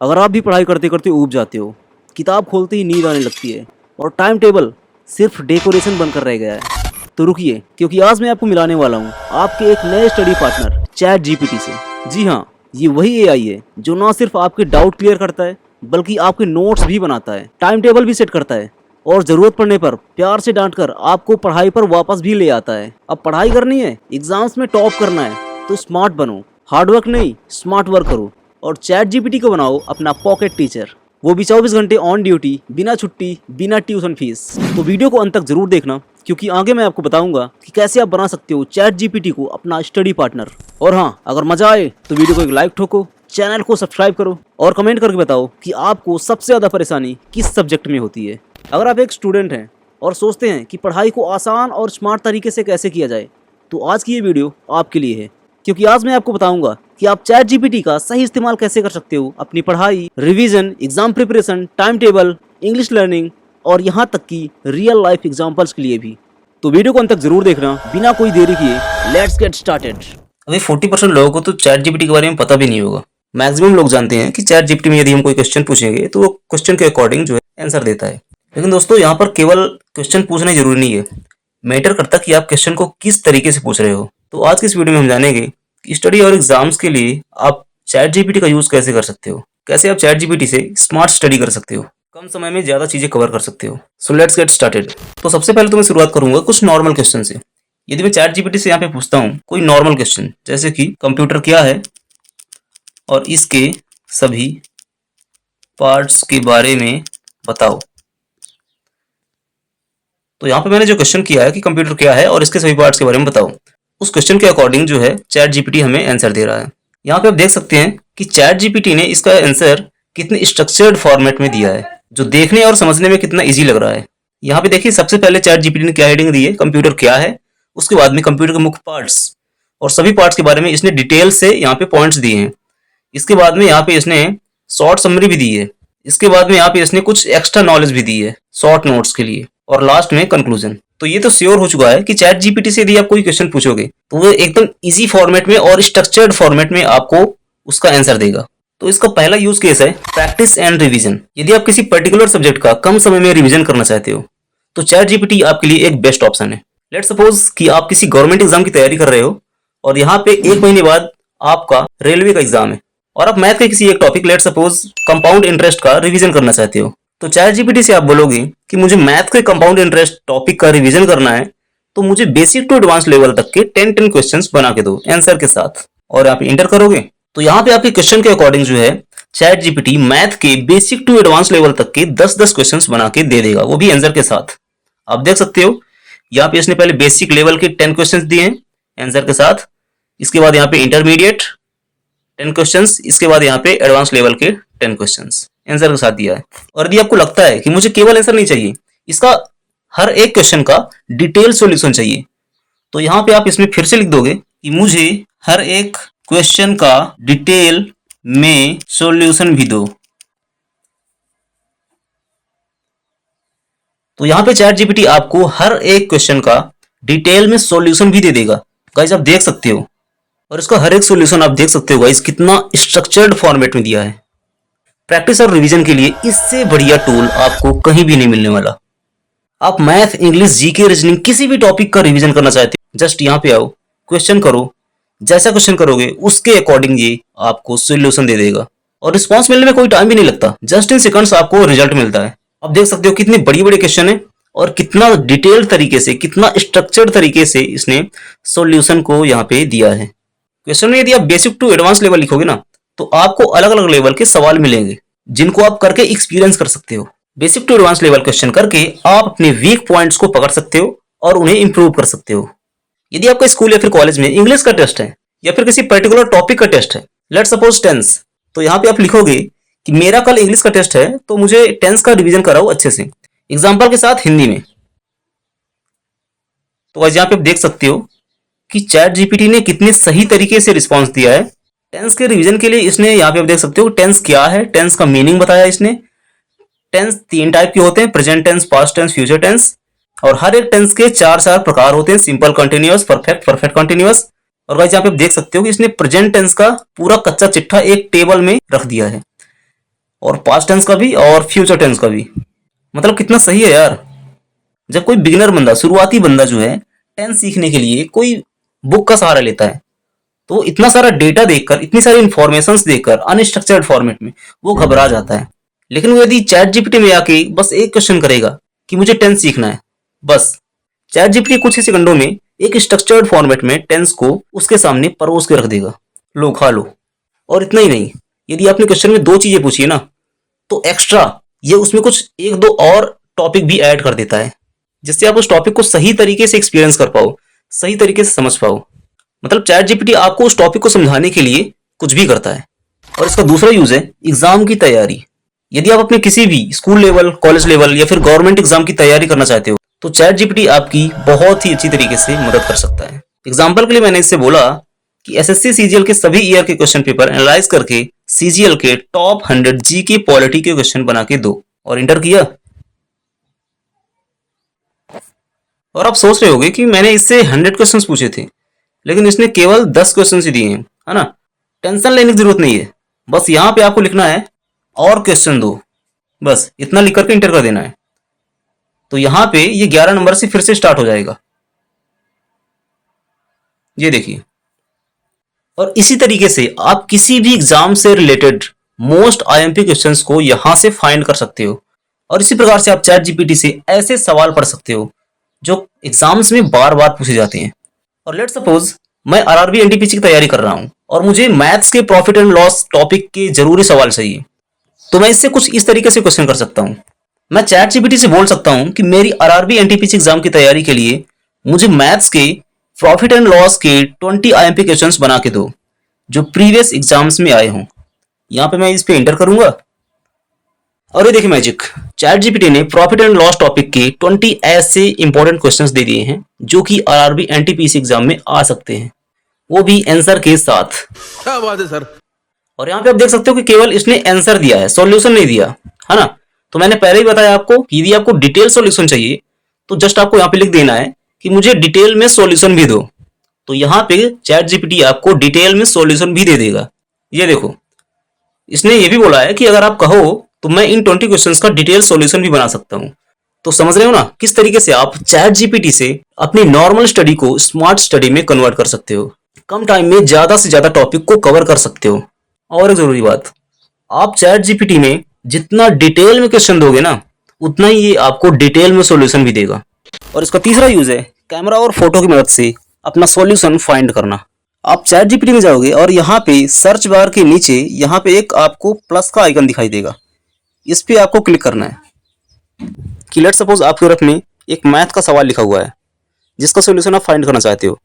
अगर आप भी पढ़ाई करते करते ऊब जाते हो, किताब खोलते ही नींद आने लगती है और टाइम टेबल सिर्फ डेकोरेशन बनकर रह गया है, तो रुकिए, क्योंकि आज मैं आपको मिलाने वाला हूँ आपके एक नए स्टडी पार्टनर चैट जीपीटी से। जी हाँ, ये वही एआई है जो ना सिर्फ आपके डाउट क्लियर करता है बल्कि आपके नोट्स भी बनाता है, टाइम टेबल भी सेट करता है और ज़रूरत पड़ने पर प्यार से डांट कर आपको पढ़ाई पर वापस भी ले आता है। अब पढ़ाई करनी है, एग्जाम्स में टॉप करना है तो स्मार्ट बनो, हार्डवर्क नहीं स्मार्ट वर्क करो और चैट जीपीटी को बनाओ अपना पॉकेट टीचर, वो भी 24 घंटे ऑन ड्यूटी, बिना छुट्टी, बिना ट्यूशन फीस। तो वीडियो को अंत तक जरूर देखना, क्योंकि आगे मैं आपको बताऊंगा कि कैसे आप बना सकते हो चैट जीपीटी को अपना स्टडी पार्टनर। और हाँ, अगर मजा आए तो वीडियो को एक लाइक ठोको, चैनल को सब्सक्राइब करो और कमेंट करके बताओ कि आपको सबसे ज़्यादा परेशानी किस सब्जेक्ट में होती है। अगर आप एक स्टूडेंट हैं और सोचते हैं कि पढ़ाई को आसान और स्मार्ट तरीके से कैसे किया जाए, तो आज की ये वीडियो आपके लिए है, क्योंकि आज मैं आपको बताऊंगा कि आप चैट जीपीटी का सही इस्तेमाल कैसे कर सकते हो अपनी पढ़ाई, revision, exam preparation, time table, English learning और यहाँ तक कि रियल लाइफ एग्जाम्पल्स के लिए भी। तो वीडियो को अंत तक जरूर देखना, बिना कोई देरी किए लेट्स गेट स्टार्टेड। अभी 40% लोगों को तो चैट जीपीटी के बारे में पता भी नहीं होगा। मैक्सिमम लोग जानते हैं कि चैट जीपीटी में यदि हम कोई क्वेश्चन पूछेंगे तो वो क्वेश्चन के अकॉर्डिंग जो है आंसर देता है। लेकिन दोस्तों, यहाँ पर केवल क्वेश्चन पूछना जरूरी नहीं है, मैटर करता कि आप क्वेश्चन को किस तरीके से पूछ रहे हो। तो आज की इस वीडियो में हम जानेंगे कि स्टडी और एग्जाम्स के लिए आप चैट जीपीटी का यूज कैसे कर सकते हो, कैसे आप चैट जीपीटी से स्मार्ट स्टडी कर सकते हो, कम समय में ज्यादा चीजें कवर कर सकते हो। So let's get started. तो सबसे पहले तो मैं शुरुआत करूंगा कुछ नॉर्मल क्वेश्चन से। यदि मैं चैट जीपीटी से यहाँ पे पूछता हूँ कोई नॉर्मल क्वेश्चन, जैसे कि कंप्यूटर क्या है और इसके सभी पार्ट्स के बारे में बताओ, तो यहाँ पे मैंने जो क्वेश्चन किया है कि कंप्यूटर क्या है और इसके सभी पार्ट्स के बारे में बताओ, उस क्वेश्चन के अकॉर्डिंग जो है चैट जीपीटी हमें आंसर दे रहा है। यहाँ पे आप देख सकते हैं कि चैट जीपीटी ने इसका आंसर कितने स्ट्रक्चर्ड फॉर्मेट में दिया है, जो देखने और समझने में कितना इजी लग रहा है। यहाँ पे देखिए, सबसे पहले चैट जीपीटी ने क्या हेडिंग दी है, कंप्यूटर क्या है, उसके बाद में कंप्यूटर के मुख्य पार्ट्स और सभी पार्ट्स के बारे में इसने डिटेल से यहाँ पे पॉइंट्स दिए हैं। इसके बाद में यहाँ पे इसने शॉर्ट समरी भी दी है। इसके बाद में यहाँ पे इसने कुछ एक्स्ट्रा नॉलेज भी दी है शॉर्ट नोट्स के लिए, और लास्ट में कंक्लूजन। तो ये तो श्योर हो चुका है कि चैट जीपीटी से यदि आप कोई क्वेश्चन पूछोगे तो वो एकदम इजी फॉर्मेट में और स्ट्रक्चर्ड फॉर्मेट में आपको उसका आंसर देगा। तो इसका पहला यूज केस है प्रैक्टिस एंड रिवीजन। यदि आप किसी पर्टिकुलर सब्जेक्ट का कम समय में रिवीजन करना चाहते हो तो चैट जीपीटी आपके लिए एक बेस्ट ऑप्शन है। लेट्स सपोज कि आप किसी गवर्नमेंट एग्जाम की तैयारी कर रहे हो और यहाँ पे 1 महीने बाद आपका रेलवे का एग्जाम है और आप मैथ के किसी एक topic, let's suppose compound interest का रिवीजन करना चाहते हो, तो चैट जीपीटी से आप बोलोगे कि मुझे मैथ के कंपाउंड इंटरेस्ट टॉपिक का रिवीजन करना है, तो मुझे बेसिक टू एडवांस लेवल तक के 10 क्वेश्चंस बना के दो आंसर के साथ, और आप इंटर करोगे तो यहाँ पे आपके क्वेश्चन के अकॉर्डिंग जो है चैट जीपीटी मैथ के बेसिक टू एडवांस लेवल तक के 10-10 क्वेश्चंस बना के दे देगा, वो भी आंसर के साथ। आप देख सकते हो यहाँ पे इसने पहले बेसिक लेवल के 10 क्वेश्चंस दिए हैं आंसर के साथ, इसके बाद यहाँ पे इंटरमीडिएट 10 क्वेश्चंस, इसके बाद यहाँ पे एडवांस लेवल के 10 क्वेश्चंस आंसर के साथ दिया है। और यदि आपको लगता है कि मुझे केवल आंसर नहीं चाहिए, इसका हर एक क्वेश्चन का डिटेल सॉल्यूशन चाहिए, तो यहाँ पे आप इसमें फिर से लिख दोगे कि मुझे हर एक क्वेश्चन का डिटेल में सॉल्यूशन भी दो। तो यहाँ पे चैट जीपीटी आपको हर एक क्वेश्चन का डिटेल में सॉल्यूशन भी दे देगा। गाइस, आप देख सकते हो, और इसका हर एक सॉल्यूशन आप देख सकते हो गाइस कितना स्ट्रक्चर्ड फॉर्मेट में दिया है। प्रैक्टिस और रिवीजन के लिए इससे बढ़िया टूल आपको कहीं भी नहीं मिलने वाला। आप मैथ, इंग्लिश, जीके, रीजनिंग किसी भी टॉपिक का रिवीजन करना चाहते हो, जस्ट यहाँ पे आओ, क्वेश्चन करो, जैसा क्वेश्चन करोगे उसके अकॉर्डिंग ये आपको सॉल्यूशन दे देगा, और रिस्पॉन्स मिलने में कोई टाइम भी नहीं लगता, जस्ट इन सेकंड्स आपको रिजल्ट मिलता है। आप देख सकते हो कितने बड़ी बड़ी क्वेश्चन है और कितना डिटेल्ड तरीके से, कितना स्ट्रक्चर्ड तरीके से इसने सॉल्यूशन को यहाँ पे दिया है। क्वेश्चन में यदि आप बेसिक टू एडवांस लेवल लिखोगे ना, तो आपको अलग अलग लेवल के सवाल मिलेंगे जिनको आप करके एक्सपीरियंस कर सकते हो। Basic to advance level question करके आप अपने वीक पॉइंट्स को पकड़ सकते हो और उन्हें इंप्रूव कर सकते हो। यदि आपका स्कूल या फिर कॉलेज में इंग्लिश का टेस्ट है या फिर किसी पर्टिकुलर टॉपिक का टेस्ट है, लेट्स सपोज टेंस, तो यहाँ पे आप लिखोगे कि मेरा कल इंग्लिश का टेस्ट है तो मुझे टेंस का रिवीजन कराओ अच्छे से, एग्जाम्पल के साथ हिंदी में। तो आज यहाँ पे आप देख सकते हो कि चैट जीपीटी ने कितने सही तरीके से रिस्पॉन्स दिया है। टेंस के रिवीजन के लिए इसने यहाँ पे आप देख सकते हो टेंस क्या है, टेंस का मीनिंग बताया इसने। टेंस 3 टाइप के होते हैं, present tense, past tense, future tense, और हर एक टेंस के 4 प्रकार होते हैं, simple, continuous, perfect, perfect continuous. और गाइस यहाँ पे आप देख सकते हो कि इसने प्रेजेंट टेंस का पूरा कच्चा चिट्ठा एक टेबल में रख दिया है। और पास्ट टेंस का भी और फ्यूचर टेंस का भी। मतलब कितना सही है यार। जब कोई बिगिनर बंदा, शुरुआती बंदा जो है टेंस सीखने के लिए कोई बुक का सहारा लेता है, तो वो इतना सारा डेटा देखकर, इतनी सारी इंफॉर्मेशंस देखकर अनस्ट्रक्चर्ड फॉर्मेट में वो घबरा जाता है। लेकिन वो यदि चैट जीपीटी में आके बस एक क्वेश्चन करेगा कि मुझे टेंस सीखना है, बस चैट जीपीटी कुछ ही सेकंडों में एक स्ट्रक्चर्ड फॉर्मेट में टेंस को उसके सामने परोस के रख देगा। लो खा लो। और इतना ही नहीं, यदि आपने क्वेश्चन में 2 चीजें पूछी है ना, तो एक्स्ट्रा ये उसमें कुछ 1-2 और टॉपिक भी ऐड कर देता है, जिससे आप उस टॉपिक को सही तरीके से एक्सपीरियंस कर पाओ, सही तरीके से समझ पाओ। मतलब चैट जीपीटी आपको उस टॉपिक को समझाने के लिए कुछ भी करता है। और इसका दूसरा यूज है एग्जाम की तैयारी। यदि आप अपने किसी भी स्कूल लेवल, कॉलेज लेवल या फिर गवर्नमेंट एग्जाम की तैयारी करना चाहते हो, तो चैट जीपीटी आपकी बहुत ही अच्छी तरीके से मदद कर सकता है। एग्जाम्पल के लिए मैंने इससे बोला कि एसएससी सीजीएल के सभी ईयर के क्वेश्चन पेपर एनालाइज करके सीजीएल के टॉप 100 जीके पॉलिटी के क्वेश्चन बना के दो, और इंटर किया। और आप सोच रहे होगे कि मैंने इससे 100 क्वेश्चंस पूछे थे, लेकिन इसने केवल 10 क्वेश्चंस ही दिए हैं, है ना। टेंशन लेने की जरूरत नहीं है, बस यहाँ पे आपको लिखना है और क्वेश्चन दो, बस इतना लिख करके इंटर कर देना है। तो यहाँ पे ये 11 नंबर से फिर से स्टार्ट हो जाएगा, ये देखिए। और इसी तरीके से आप किसी भी एग्जाम से रिलेटेड मोस्ट आईएमपी क्वेश्चंस को यहां से फाइंड कर सकते हो। और इसी प्रकार से आप चैट जीपीटी से ऐसे सवाल पढ़ सकते हो जो एग्जाम्स में बार बार पूछे जाते हैं। और लेट सपोज मैं आरआरबी एनटीपीसी की तैयारी कर रहा हूं और मुझे मैथ्स के प्रॉफिट एंड लॉस टॉपिक के जरूरी सवाल चाहिए, तो मैं इससे कुछ इस तरीके से क्वेश्चन कर सकता हूं। मैं चैट जीपीटी से बोल सकता हूं कि मेरी आरआरबी एनटीपीसी एग्जाम की तैयारी के लिए मुझे मैथ्स के प्रॉफिट एंड लॉस के 20 आईएमपी क्वेश्चंस बना के दो जो प्रीवियस एग्जाम्स में आए हों। यहाँ पे मैं इस पे एंटर करूंगा और ये देखिए मैजिक, चैट जीपीटी ने प्रॉफिट एंड लॉस टॉपिक के 20 ऐसे इंपॉर्टेंट क्वेश्चंस दे दिए हैं जो कि आरआरबी एनटीपीसी एग्जाम में आ सकते हैं, वो भी आंसर के साथ। क्या बात है सर। और यहाँ पे आप देख सकते हो कि केवल इसने आंसर दिया है, सॉल्यूशन नहीं दिया, है ना। तो मैंने पहले ही बताया आपको कि यदि आपको डिटेल सॉल्यूशन चाहिए तो जस्ट आपको यहाँ पे लिख देना है कि मुझे डिटेल में सॉल्यूशन भी दो, तो यहाँ पे चैट जीपीटी आपको डिटेल में सॉल्यूशन भी दे देगा। ये देखो, इसने ये भी बोला है कि अगर आप कहो तो मैं इन 20 क्वेश्चंस का डिटेल सॉल्यूशन भी बना सकता हूँ। तो समझ रहे हो ना किस तरीके से आप चैट जीपीटी से अपनी नॉर्मल स्टडी को स्मार्ट स्टडी में कन्वर्ट कर सकते हो, कम टाइम में ज्यादा से ज्यादा टॉपिक को कवर कर सकते हो। और एक जरूरी बात, आप चैट जीपीटी में जितना डिटेल में क्वेश्चन दोगे ना, उतना ही ये आपको डिटेल में सॉल्यूशन भी देगा। और इसका तीसरा यूज है कैमरा और फोटो की मदद से अपना सॉल्यूशन फाइंड करना। आप चैट जीपीटी में जाओगे और यहाँ पे सर्च बार के नीचे यहाँ पे एक आपको प्लस का आइकन दिखाई देगा, इस पे आपको क्लिक करना है कि लेट सपोज आपके वर्क में एक मैथ का सवाल लिखा हुआ है जिसका सॉल्यूशन आप फाइंड करना चाहते हो।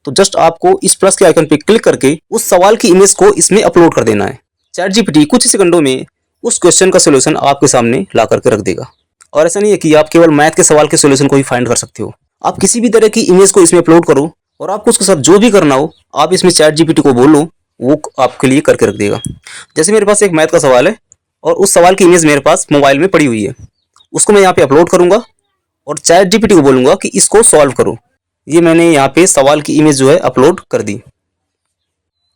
तो जस्ट आपको इस प्लस के आइकन पे क्लिक करके उस सवाल की इमेज को इसमें अपलोड कर देना है। चैट जीपीटी कुछ ही सेकंडों में उस क्वेश्चन का सॉल्यूशन आपके सामने ला करके रख देगा। और ऐसा नहीं है कि आप केवल मैथ के सवाल के सॉल्यूशन को ही फाइंड कर सकते हो, आप किसी भी तरह की इमेज को इसमें अपलोड करो और आपको उसके साथ जो भी करना हो आप इसमें चैट जीपीटी को बोलो, वो आपके लिए करके रख देगा। जैसे मेरे पास एक मैथ का सवाल है और उस सवाल की इमेज मेरे पास मोबाइल में पड़ी हुई है, उसको मैं यहाँ पे अपलोड करूंगा और चैट जीपीटी को बोलूंगा कि इसको सॉल्व करो। ये मैंने यहाँ पे सवाल की इमेज जो है अपलोड कर दी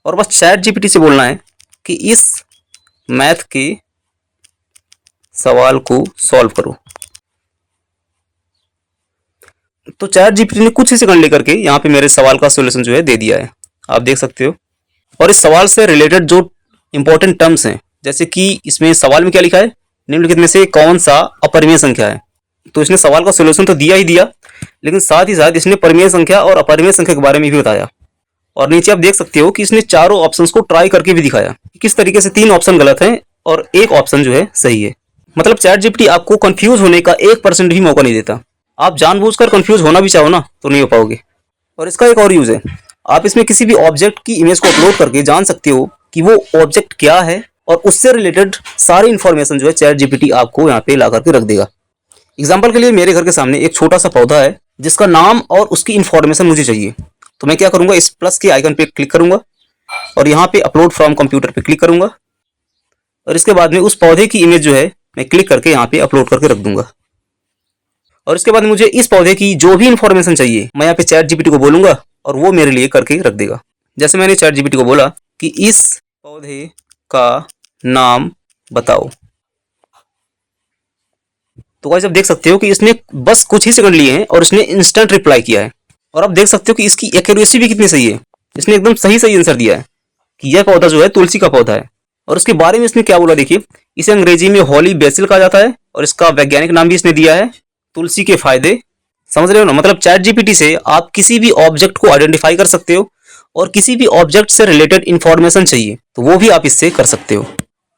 और बस चैट जीपीटी से बोलना है कि इस मैथ के सवाल को सॉल्व करो। तो चैट जीपीटी ने कुछ ही सेकंड लेकर के यहाँ पे मेरे सवाल का सॉल्यूशन जो है दे दिया है, आप देख सकते हो। और इस सवाल से रिलेटेड जो इंपॉर्टेंट टर्म्स हैं, जैसे कि इसमें सवाल में क्या लिखा है, निम्नलिखित में से कौन सा अपरिमेय संख्या है, तो इसने सवाल का सॉल्यूशन तो दिया ही दिया, लेकिन साथ ही साथ इसने परिमेय संख्या और अपरिमेय संख्या के बारे में भी बताया। और नीचे आप देख सकते हो कि इसने चारों ऑप्शंस को ट्राई करके भी दिखाया कि किस तरीके से 3 ऑप्शन गलत हैं और एक ऑप्शन जो है सही है। मतलब चैट जीपीटी आपको कंफ्यूज होने का 1% भी मौका नहीं देता। आप जानबूझकर कंफ्यूज होना भी चाहो ना तो नहीं हो पाओगे। और इसका एक और यूज है, आप इसमें किसी भी ऑब्जेक्ट की इमेज को अपलोड करके जान सकते हो कि वो ऑब्जेक्ट क्या है और उससे रिलेटेड सारी इंफॉर्मेशन जो है चैट जीपीटी आपको यहाँ पे ला करके रख देगा। एग्जाम्पल के लिए मेरे घर के सामने एक छोटा सा पौधा है जिसका नाम और उसकी इंफॉर्मेशन मुझे चाहिए, तो मैं क्या करूंगा, इस प्लस के आइकन पे क्लिक करूंगा और यहाँ पे अपलोड फ्रॉम कंप्यूटर पे क्लिक करूंगा और इसके बाद में उस पौधे की इमेज जो है मैं क्लिक करके यहाँ पे अपलोड करके रख दूंगा। और इसके बाद मुझे इस पौधे की जो भी इंफॉर्मेशन चाहिए मैं यहाँ पे चैट जीपीटी को बोलूंगा और वो मेरे लिए करके रख देगा। जैसे मैंने चैट जीपीटी को बोला कि इस पौधे का नाम बताओ। तो गाइस आप देख सकते हो कि इसने बस कुछ ही सेकंड लिए हैं और इसने इंस्टेंट रिप्लाई किया है। और आप देख सकते हो कि इसकी एक्यूरेसी भी कितनी सही है। इसने एकदम सही सही आंसर दिया है कि यह पौधा जो है तुलसी का पौधा है। और उसके बारे में इसने क्या बोला देखिए, इसे अंग्रेजी में हॉली बेसिल कहा जाता है और इसका वैज्ञानिक नाम भी इसने दिया है तुलसी के फायदे। समझ रहे हो ना, मतलब चैट जीपीटी से आप किसी भी ऑब्जेक्ट को आइडेंटिफाई कर सकते हो और किसी भी ऑब्जेक्ट से रिलेटेड इंफॉर्मेशन चाहिए तो वो भी आप इससे कर सकते हो।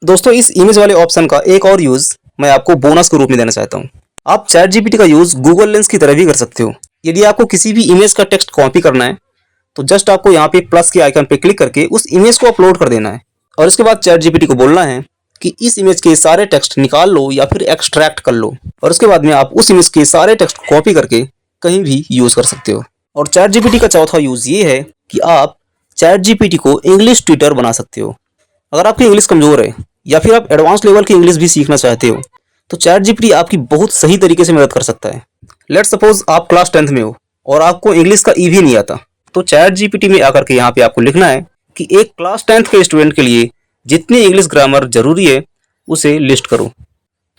दोस्तों इस इमेज वाले ऑप्शन का एक और यूज मैं आपको बोनस के रूप में देना चाहता हूँ। आप चैट जीपीटी का यूज गूगल लेंस की तरह भी कर सकते हो। यदि आपको किसी भी इमेज का टेक्स्ट कॉपी करना है तो जस्ट आपको यहाँ पे प्लस के आइकन पे क्लिक करके उस इमेज को अपलोड कर देना है और इसके बाद चैट जीपीटी को बोलना है कि इस इमेज के सारे टेक्स्ट निकाल लो या फिर एक्सट्रैक्ट कर लो और उसके बाद में आप उस इमेज के सारे टेक्स्ट कॉपी करके कहीं भी यूज कर सकते हो। और चैट जीपीटी का चौथा यूज ये है कि आप चैट जीपीटी को इंग्लिश ट्यूटर बना सकते हो। अगर आपकी इंग्लिश कमजोर है या फिर आप एडवांस लेवल की इंग्लिश भी सीखना चाहते हो तो चैट जीपीटी आपकी बहुत सही तरीके से मदद कर सकता है। लेट्स सपोज आप क्लास 10th में हो और आपको इंग्लिश का ई भी नहीं आता, तो चैट जीपीटी में आकर के यहाँ पे आपको लिखना है कि एक क्लास 10th के स्टूडेंट के लिए जितनी इंग्लिश ग्रामर जरूरी है उसे लिस्ट करो।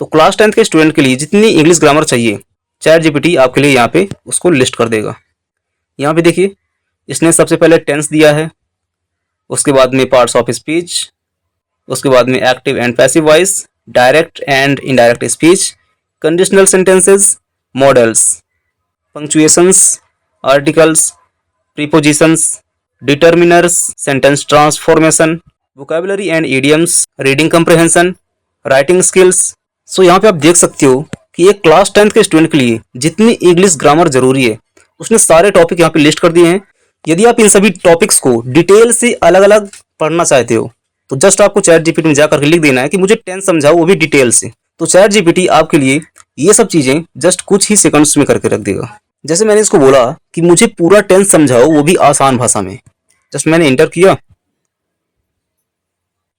तो क्लास 10th के स्टूडेंट के लिए जितनी इंग्लिश ग्रामर चाहिए चैट जीपीटी आपके लिए यहाँ पे उसको लिस्ट कर देगा। यहाँ पे देखिए इसने सबसे पहले टेंस दिया है, उसके बाद में पार्ट्स ऑफ स्पीच, उसके बाद में active and passive voice, direct and indirect speech, conditional sentences, models, punctuations, articles, prepositions, determiners, sentence transformation, vocabulary and idioms, reading comprehension, writing skills। सो यहाँ पे आप देख सकते हो कि एक क्लास 10th के स्टूडेंट के लिए जितनी इंग्लिश ग्रामर जरूरी है उसने सारे टॉपिक यहाँ पे लिस्ट कर दिए हैं। यदि आप इन सभी टॉपिक्स को डिटेल से अलग अलग पढ़ना चाहते हो तो जस्ट आपको चैट जीपीटी में जाकर लिख देना है कि मुझे टेंस समझाओ, वो भी डिटेल से। तो चैट जीपीटी आपके लिए ये सब चीजें जस्ट कुछ ही सेकंड्स में करके रख देगा। जैसे मैंने इसको बोला कि मुझे पूरा टेंस समझाओ वो भी आसान भाषा में, जस्ट मैंने इंटर किया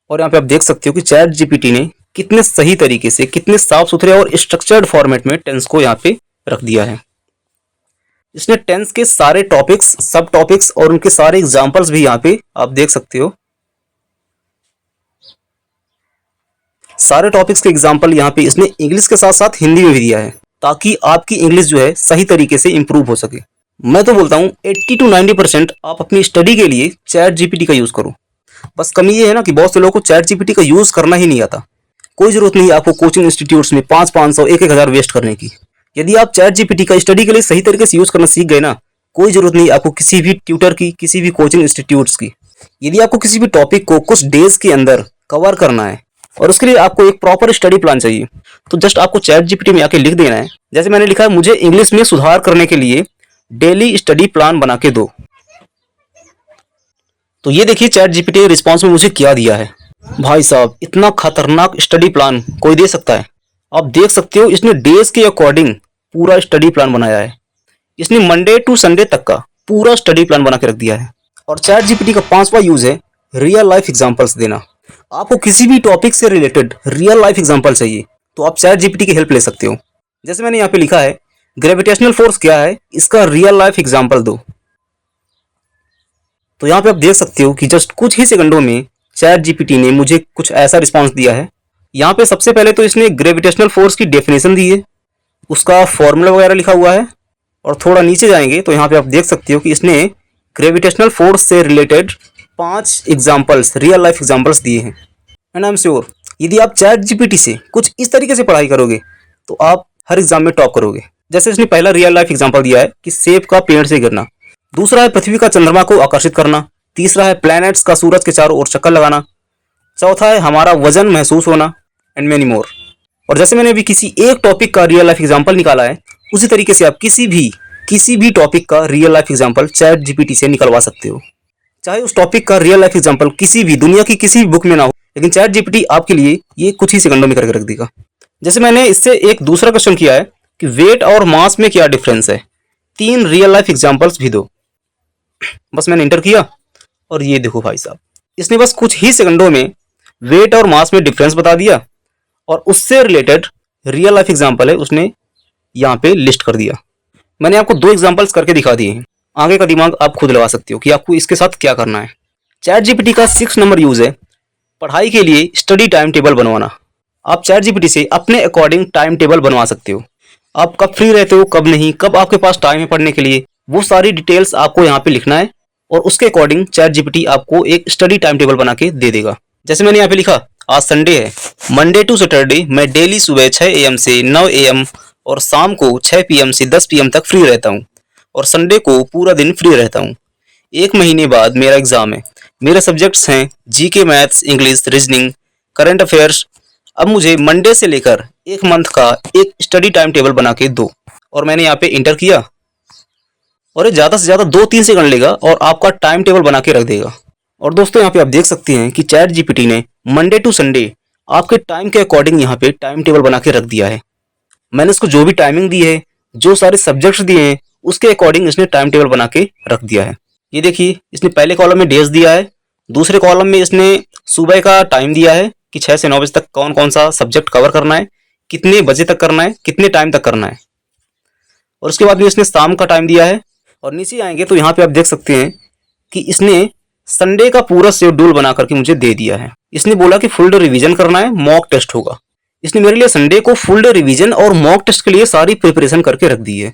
और यहाँ पे आप देख सकते हो कि चैट जीपीटी ने कितने सही तरीके से, कितने साफ सुथरे और स्ट्रक्चर्ड फॉर्मेट में टेंस को यहाँ पे रख दिया है। इसने टेंस के सारे टॉपिक्स, सब टॉपिक्स और उनके सारे एग्जाम्पल्स भी यहाँ पे आप देख सकते हो। सारे टॉपिक्स के एग्जाम्पल यहाँ पे इसने इंग्लिश के साथ साथ हिंदी में भी दिया है ताकि आपकी इंग्लिश जो है सही तरीके से इंप्रूव हो सके। मैं तो बोलता हूँ 80 to 90% आप अपनी स्टडी के लिए चैट जीपीटी का यूज करो। बस कमी ये है ना कि बहुत से लोगों को चैट जीपीटी का यूज करना ही नहीं आता। कोई जरूरत नहीं आपको कोचिंग इंस्टीट्यूट्स में 500, 1,000 वेस्ट करने की। यदि आप चैट जीपीटी का स्टडी के लिए सही तरीके से यूज करना सीख गए ना, कोई जरूरत नहीं आपको किसी भी ट्यूटर की, किसी भी कोचिंग इंस्टीट्यूट्स की। यदि आपको किसी भी टॉपिक को कुछ डेज के अंदर कवर करना है और उसके लिए आपको एक प्रॉपर स्टडी प्लान चाहिए तो जस्ट आपको चैट जीपीटी में आके लिख देना है, जैसे मैंने लिखा है, मुझे इंग्लिश में सुधार करने के लिए डेली स्टडी प्लान बना के दो। तो ये देखिए चैट जीपीटी ने रिस्पॉन्स में मुझे क्या दिया है। भाई साहब इतना खतरनाक स्टडी प्लान कोई दे सकता है? आप देख सकते हो इसने डेज के अकॉर्डिंग पूरा स्टडी प्लान बनाया है। इसने मंडे टू संडे तक का पूरा स्टडी प्लान बना के रख दिया है। और चैट जीपीटी का 5वां यूज है रियल लाइफ एग्जांपल्स देना। आपको किसी भी टॉपिक से रिलेटेड रियल लाइफ एग्जांपल चाहिए तो आप चैट जीपीटी की हेल्प ले सकते हो। जैसे मैंने यहाँ पे लिखा है ग्रेविटेशनल फोर्स क्या है, इसका रियल लाइफ एग्जांपल दो। तो यहाँ पे आप देख सकते हो कि जस्ट कुछ ही सेकंडों में चैट जीपीटी ने मुझे कुछ ऐसा रिस्पॉन्स दिया है। यहाँ पे सबसे पहले तो इसने ग्रेविटेशनल फोर्स की डेफिनेशन दी है, उसका फॉर्मूला वगैरह लिखा हुआ है। और थोड़ा नीचे जाएंगे तो यहाँ पे आप देख सकते हो कि इसने ग्रेविटेशनल फोर्स से related 5 examples, real life examples दिए हैं। एंड आई एम श्योर यदि आप चैट जीपीटी से कुछ इस तरीके से पढ़ाई करोगे तो आप हर एग्जाम में टॉप करोगे। जैसे इसने पहला रियल लाइफ एग्जाम्पल दिया है कि सेब का पेड़ से गिरना, दूसरा है पृथ्वी का चंद्रमा को आकर्षित करना, तीसरा है प्लैनेट्स का सूरज के चारों ओर चक्कर लगाना, चौथा है हमारा वजन महसूस होना, एंड मेनी मोर। और जैसे मैंने अभी किसी एक टॉपिक का रियल लाइफ एग्जाम्पल निकाला है, उसी तरीके से आप किसी भी टॉपिक का real life example chat GPT से निकलवा सकते हो। चाहे उस टॉपिक का रियल लाइफ एग्जाम्पल किसी भी दुनिया की किसी भी बुक में ना हो, लेकिन चैट जीपीटी आपके लिए ये कुछ ही सेकंडों में करके रख देगा। जैसे मैंने इससे एक दूसरा क्वेश्चन किया है कि वेट और मास में क्या डिफरेंस है, 3 रियल लाइफ एग्जाम्पल्स भी दो। बस मैंने इंटर किया और ये देखो भाई साहब, इसने बस कुछ ही सेकंडों में वेट और मास में डिफरेंस बता दिया और उससे रिलेटेड रियल लाइफ एग्जाम्पल है उसने यहाँ पे लिस्ट कर दिया। मैंने आपको 2 एग्जाम्पल्स करके दिखा दिए हैं, आगे का दिमाग आप खुद लगा सकते हो कि आपको इसके साथ क्या करना है। चैट जीपीटी का 6 नंबर यूज है पढ़ाई के लिए स्टडी टाइम टेबल बनवाना। आप चैट जीपीटी से अपने अकॉर्डिंग टाइम टेबल बनवा सकते हो। आप कब फ्री रहते हो, कब नहीं, कब आपके पास टाइम है पढ़ने के लिए, वो सारी डिटेल्स आपको यहाँ पे लिखना है और उसके अकॉर्डिंग चैट जीपीटी आपको एक स्टडी टाइम टेबल बना के दे देगा। जैसे मैंने यहाँ पे लिखा, आज संडे है, मंडे टू सैटरडे मैं डेली सुबह 6 AM से 9 AM और शाम को 6 PM से 10 PM तक फ्री रहता हूँ और संडे को पूरा दिन फ्री रहता हूँ। एक महीने बाद मेरा एग्जाम है। मेरे सब्जेक्ट्स हैं GK, maths, English, reasoning, current affairs. अब मुझे मंडे से लेकर एक मंथ का एक स्टडी टाइम टेबल बना के दो। और मैंने यहाँ पे इंटर किया और ये ज़्यादा से ज़्यादा 2-3 सेकंड लेगा और आपका टाइम टेबल बना के रख देगा। और दोस्तों यहाँ पे आप देख सकते हैं कि चैट जीपीटी ने मंडे टू संडे आपके टाइम के अकॉर्डिंग यहाँ पे टाइम टेबल बना के रख दिया है। मैंने इसको जो भी टाइमिंग दी है, जो सारे सब्जेक्ट्स दिए हैं, उसके अकॉर्डिंग इसने टाइम टेबल बना के रख दिया है। ये देखिए, इसने पहले कॉलम में डेज दिया है, दूसरे कॉलम में इसने सुबह का टाइम दिया है कि 6 से 9 बजे तक कौन कौन सा सब्जेक्ट कवर करना है, कितने बजे तक करना है, कितने टाइम तक करना है। और उसके बाद में इसने शाम का टाइम दिया है। और नीचे आएंगे तो यहाँ पे आप देख सकते हैं कि इसने संडे का पूरा शेड्यूल बना करके मुझे दे दिया है। इसने बोला कि फुल डे रिवीजन करना है, मॉक टेस्ट होगा। इसने मेरे लिए संडे को फुल डे रिवीजन और मॉक टेस्ट के लिए सारी प्रिपरेशन करके रख दी है।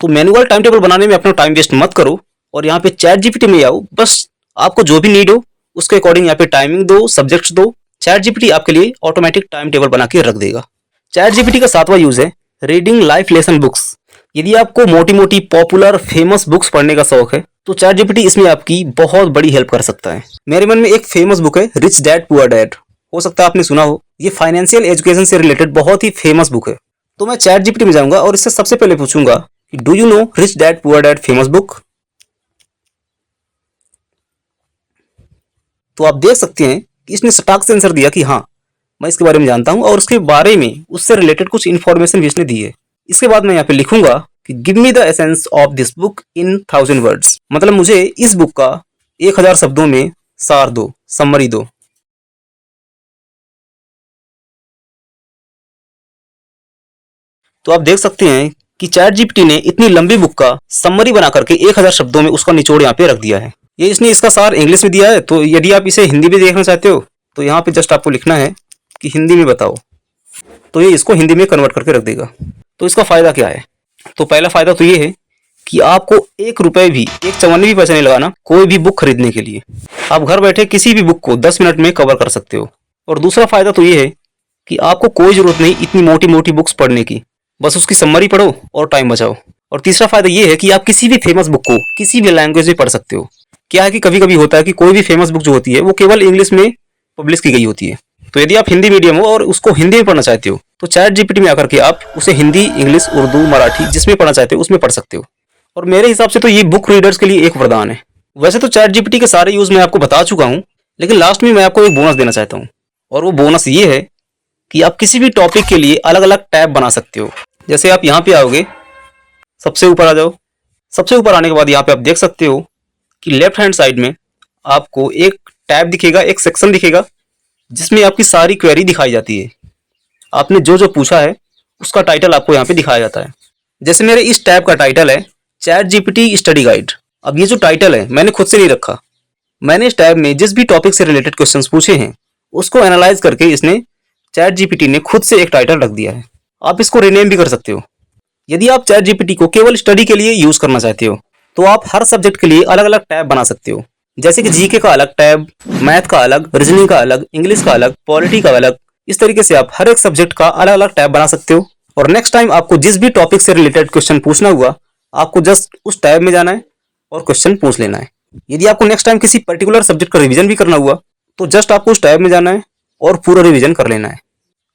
तो मैनुअल टाइम टेबल बनाने में अपना टाइम वेस्ट मत करो और यहाँ पे चैट जीपीटी में आओ। बस आपको जो भी नीड हो उसके अकॉर्डिंग यहाँ पे टाइमिंग दो, सब्जेक्ट्स दो, चैट जीपीटी आपके लिए ऑटोमेटिक टाइम टेबल बना के रख देगा। चैट जीपीटी का 7वां यूज है रीडिंग लाइफ लेसन बुक्स। यदि आपको मोटी मोटी पॉपुलर फेमस बुक्स पढ़ने का शौक है तो चैट जीपीटी इसमें आपकी बहुत बड़ी हेल्प कर सकता है। मेरे मन में एक फेमस बुक है रिच डैड पुअर डैड, हो सकता है आपने सुना हो। ये फाइनेंशियल एजुकेशन से रिलेटेड बहुत ही फेमस बुक है। तो मैं चैट जीपीटी में जाऊंगा और इससे सबसे पहले पूछूंगा कि do you know rich dad poor dad famous book. तो आप देख सकते हैं कि इसने स्टाक से आंसर दिया कि हाँ, मैं इसके बारे में जानता हूँ और उसके बारे में उससे रिलेटेड कुछ इन्फॉर्मेशन भी इसने दी है। इसके बाद मैं यहाँ पे लिखूंगा कि give me the essence of this book in 1000 words, मतलब मुझे इस बुक का 1000 शब्दों में सार दो, समरी दो। तो आप देख सकते हैं कि चैट जीपीटी ने इतनी लंबी बुक का समरी बना करके 1000 शब्दों में उसका निचोड़ यहाँ पे रख दिया है। ये इसने इसका सार इंग्लिश में दिया है, तो यदि आप इसे हिंदी में देखना चाहते हो तो यहाँ पे जस्ट आपको लिखना है कि हिंदी में बताओ, तो ये इसको हिंदी में कन्वर्ट करके रख देगा। तो इसका फायदा क्या है? तो पहला फायदा तो ये है कि आपको 1 रुपए भी, 1 चवन्नी भी पैसा नहीं लगाना कोई भी बुक खरीदने के लिए। आप घर बैठे किसी भी बुक को 10 मिनट में कवर कर सकते हो। और दूसरा फायदा तो ये है कि आपको कोई जरूरत नहीं इतनी मोटी मोटी बुक्स पढ़ने की, बस उसकी समरी पढ़ो और टाइम बचाओ। और तीसरा फायदा ये है कि आप किसी भी फेमस बुक को किसी भी लैंग्वेज में पढ़ सकते हो। क्या है कि कभी कभी होता है कि कोई भी फेमस बुक जो होती है वो केवल इंग्लिश में पब्लिश की गई होती है। तो यदि आप हिंदी मीडियम हो और उसको हिंदी में पढ़ना चाहते हो तो चैट जीपीटी में आकर के आप उसे हिंदी, इंग्लिश, उर्दू, मराठी जिसमें पढ़ना चाहते हो उसमें पढ़ सकते हो। और मेरे हिसाब से तो ये बुक रीडर्स के लिए एक वरदान है। वैसे तो चैट जीपीटी के सारे यूज मैं आपको बता चुका हूँ, लेकिन लास्ट में मैं आपको एक बोनस देना चाहता हूँ। और वो बोनस ये है कि आप किसी भी टॉपिक के लिए अलग अलग टैब बना सकते हो। जैसे आप यहाँ पे आओगे, सबसे ऊपर आ जाओ। सबसे ऊपर आने के बाद यहाँ पे आप देख सकते हो कि लेफ्ट हैंड साइड में आपको एक टैब दिखेगा, एक सेक्शन दिखेगा जिसमें आपकी सारी क्वेरी दिखाई जाती है। आपने जो जो पूछा है उसका टाइटल आपको यहाँ पे दिखाया जाता है। जैसे मेरे इस टैब का टाइटल है चैट जीपीटी स्टडी गाइड। अब ये जो टाइटल है मैंने खुद से नहीं रखा, मैंने इस टैब में जिस भी टॉपिक से रिलेटेड क्वेश्चंस पूछे हैं उसको एनालाइज करके इसने चैट जीपीटी ने खुद से एक टाइटल रख दिया है। आप इसको रीनेम भी कर सकते हो। यदि आप चैट जीपीटी को केवल स्टडी के लिए यूज करना चाहते हो तो आप हर सब्जेक्ट के लिए अलग अलग टैब बना सकते हो। जैसे कि जीके का अलग टैब, मैथ का अलग, रीजनिंग का अलग, इंग्लिश का अलग, पॉलिटी का अलग। इस तरीके से आप हर एक सब्जेक्ट का अलग अलग टैब बना सकते हो। और नेक्स्ट टाइम आपको जिस भी टॉपिक से रिलेटेड क्वेश्चन पूछना हुआ आपको जस्ट उस टैब में जाना है और क्वेश्चन पूछ लेना है। यदि आपको नेक्स्ट टाइम किसी पर्टिकुलर सब्जेक्ट का रिवीजन भी करना हुआ तो जस्ट आपको उस टैब में जाना है और पूरा रिवीजन कर लेना है।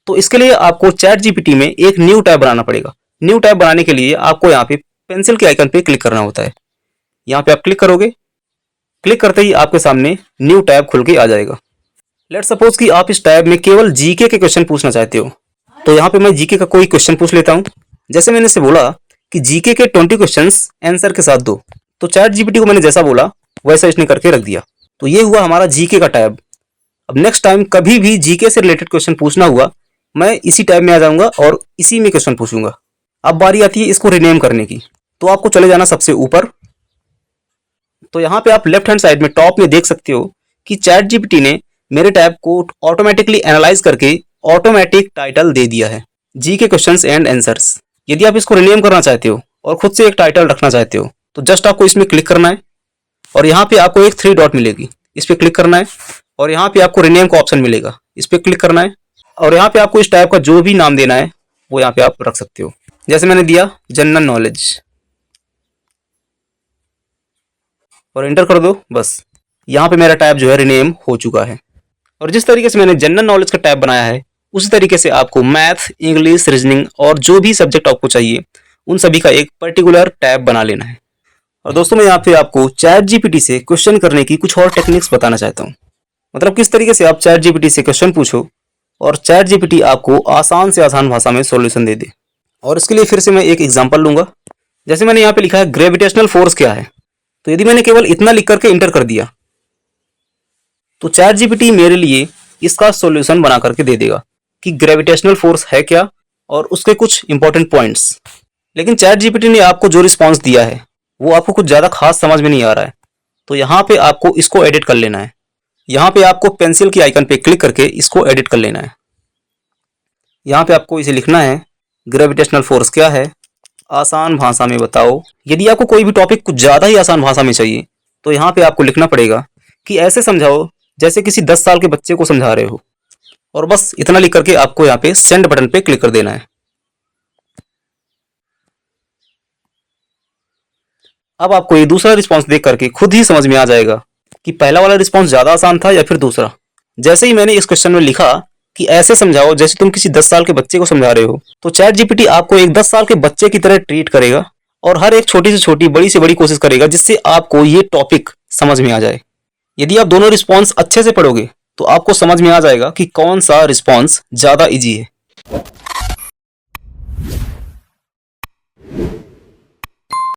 तो इसके लिए आपको चैट जीपीटी में एक न्यू टैब बनाना पड़ेगा। न्यू टैब बनाने के लिए आपको यहाँ पे पेंसिल के आइकन पे क्लिक करना होता है। यहाँ पे आप क्लिक करोगे, क्लिक करते ही आपके सामने न्यू टैब खुल के आ जाएगा। लेट्स सपोज कि आप इस टैब में केवल जीके के क्वेश्चन पूछना चाहते हो, तो यहाँ पे मैं जीके का कोई क्वेश्चन पूछ लेता हूँ। जैसे मैंने इसे बोला कि जीके के 20 क्वेश्चंस आंसर के साथ दो, तो चैट जीपीटी को मैंने जैसा बोला वैसा इसने करके रख दिया। तो ये हुआ हमारा जीके का टैब। अब नेक्स्ट टाइम कभी भी जीके से रिलेटेड क्वेश्चन पूछना हुआ मैं इसी टैब में आ जाऊंगा और इसी में क्वेश्चन पूछूंगा। अब बारी आती है इसको रीनेम करने की, तो आपको चले जाना सबसे ऊपर। तो यहाँ पे आप लेफ्ट हैंड साइड में टॉप में देख सकते हो कि चैट जीपीटी ने मेरे टैब को ऑटोमेटिकली एनालाइज करके ऑटोमेटिक टाइटल दे दिया है, जी के क्वेश्चंस एंड आंसर्स। यदि आप इसको रिनेम करना चाहते हो और खुद से एक टाइटल रखना चाहते हो तो जस्ट आपको इसमें क्लिक करना है और यहाँ पे आपको एक 3 डॉट मिलेगी, इस पर क्लिक करना है और यहाँ पे आपको रिनेम का ऑप्शन मिलेगा, इस पर क्लिक करना है और यहाँ पे आपको इस टाइप का जो भी नाम देना है वो यहाँ पे आप रख सकते हो। जैसे मैंने दिया जनरल नॉलेज और एंटर कर दो। बस यहाँ पे मेरा टैब जो है रिनेम हो चुका है। और जिस तरीके से मैंने जनरल नॉलेज का टैब बनाया है उसी तरीके से आपको मैथ, इंग्लिश, रीजनिंग और जो भी सब्जेक्ट आपको चाहिए उन सभी का एक पर्टिकुलर टैब बना लेना है। और दोस्तों मैं यहाँ पे आपको चैट जीपीटी से क्वेश्चन करने की कुछ और टेक्निक्स बताना चाहता हूँ। मतलब किस तरीके से आप चैट जीपीटी से क्वेश्चन पूछो और चैट जीपीटी आपको आसान से आसान भाषा में सॉल्यूशन दे दे। और इसके लिए फिर से मैं एक एग्जांपल लूंगा। जैसे मैंने यहाँ पे लिखा है ग्रेविटेशनल फोर्स क्या है, तो यदि मैंने केवल इतना लिख करके इंटर कर दिया तो चैट जीपीटी मेरे लिए इसका सॉल्यूशन बना करके दे देगा कि ग्रेविटेशनल फोर्स है क्या और उसके कुछ इंपॉर्टेंट पॉइंट्स। लेकिन चैट जीपीटी ने आपको जो रिस्पॉन्स दिया है वो आपको कुछ ज़्यादा खास समझ में नहीं आ रहा है, तो यहाँ पे आपको इसको एडिट कर लेना है। यहाँ पे आपको पेंसिल की आइकन पे क्लिक करके इसको एडिट कर लेना है। यहाँ पे आपको इसे लिखना है ग्रेविटेशनल फोर्स क्या है, आसान भाषा में बताओ। यदि आपको कोई भी टॉपिक कुछ ज़्यादा ही आसान भाषा में चाहिए तो यहाँ पे आपको लिखना पड़ेगा कि ऐसे समझाओ जैसे किसी 10 साल के बच्चे को समझा रहे हो। और बस इतना लिख करके आपको यहाँ पे सेंड बटन पे क्लिक कर देना है। अब आपको ये दूसरा रिस्पॉन्स देख करके खुद ही समझ में आ जाएगा कि पहला वाला रिस्पॉन्स ज़्यादा आसान था या फिर दूसरा। जैसे ही मैंने इस क्वेश्चन में लिखा कि ऐसे समझाओ जैसे तुम किसी 10 साल के बच्चे को समझा रहे हो, तो चैट जीपीटी आपको एक 10 साल के बच्चे की तरह ट्रीट करेगा और हर एक छोटी से छोटी, बड़ी से बड़ी कोशिश करेगा जिससे आपको ये टॉपिक समझ में आ जाए। यदि आप दोनों रिस्पॉन्स अच्छे से पढ़ोगे तो आपको समझ में आ जाएगा कि कौन सा रिस्पॉन्स ज़्यादा ईजी है।